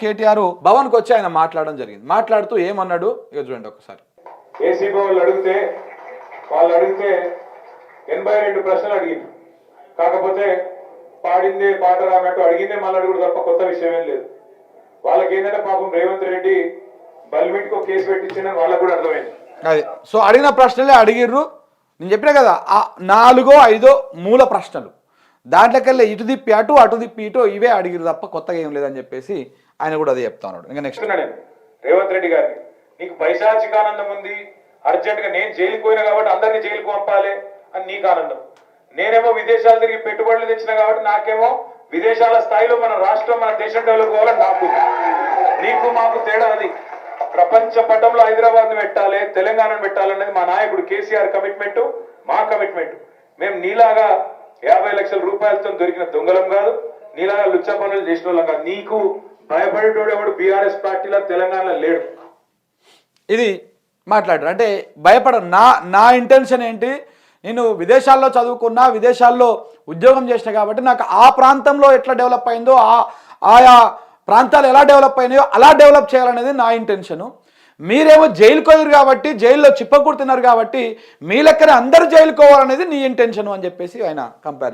కేటీఆర్ భవన్కి వచ్చి ఆయన మాట్లాడడం జరిగింది. మాట్లాడుతూ ఏమన్నాడు ఇక చూడండి ఒకసారి. ఏసీబీ వాళ్ళు అడిగితే 82 ప్రశ్నలు అడిగింది. కాకపోతే పాడిందే పాట రానట్టు అడిగిందే మళ్ళీ అడుగుడు తప్ప కొత్త విషయం ఏం లేదు. వాళ్ళకి ఏంటంటే పాపం రేవంత్ రెడ్డి బల్మిట్కో కేసు పెట్టించిన వాళ్ళకు కూడా అర్థమైంది. అది సో అడిగిన ప్రశ్నలే అడిగిర్రు. నేను చెప్పినా కదా 4 5 మూల ప్రశ్నలు, దాంట్లోకెళ్ళి ఇటు తిప్పి అటు తిప్పి ఇటు ఇవే అడిగిరు తప్ప కొత్తగా ఏం లేదని చెప్పేసి ఆయన కూడా అదే చెప్తా ఉన్నాడు. ఇంకా నెక్స్ట్ రేవంత్ రెడ్డి గారిని, నీకు పైశాచికానందం ఉంది, అర్జెంట్ గా నేను జైలుకి పోయినా కాబట్టి అందరినీ జైలుకు పంపాలి అని నీకు ఆనందం. నేనేమో విదేశాలు తిరిగి పెట్టుబడులు తెచ్చిన కాబట్టి నాకేమో విదేశాల స్థాయిలో మన రాష్ట్రం మన దేశం డెవలప్ కావాలని నాకు. నీకు మాకు తేడా అది. ప్రపంచ పటంలో హైదరాబాద్ ను పెట్టాలి, తెలంగాణను పెట్టాలనేది మా నాయకుడు కేసీఆర్ కమిట్మెంట్, మా కమిట్మెంట్. మేము నీలాగా 50 లక్షల రూపాయలతో దొరికిన దొంగలం కాదు, నీలాగా లుచ్చ పనులు చేసిన వాళ్ళం కాదు. నీకు భయపడేటోడు ఎవడు బీఆర్ఎస్ పార్టీలో తెలంగాణలో లేడు. ఇది మాట్లాడారు. అంటే భయపడ నా ఇంటెన్షన్ ఏంటి, నేను విదేశాల్లో చదువుకున్నా, విదేశాల్లో ఉద్యోగం చేసిన కాబట్టి నాకు ఆ ప్రాంతంలో ఎట్లా డెవలప్ అయిందో, ఆయా ప్రాంతాలు ఎలా డెవలప్ అయినాయో అలా డెవలప్ చేయాలనేది నా ఇంటెన్షను. మీరేమో జైలుకు పోయారు కాబట్టి, జైల్లో చిప్పకూడుతున్నారు కాబట్టి మీ లెక్కనే అందరూ జైలుకోవాలనేది నీ ఇంటెన్షను అని చెప్పేసి ఆయన కంపేర్ చేశారు.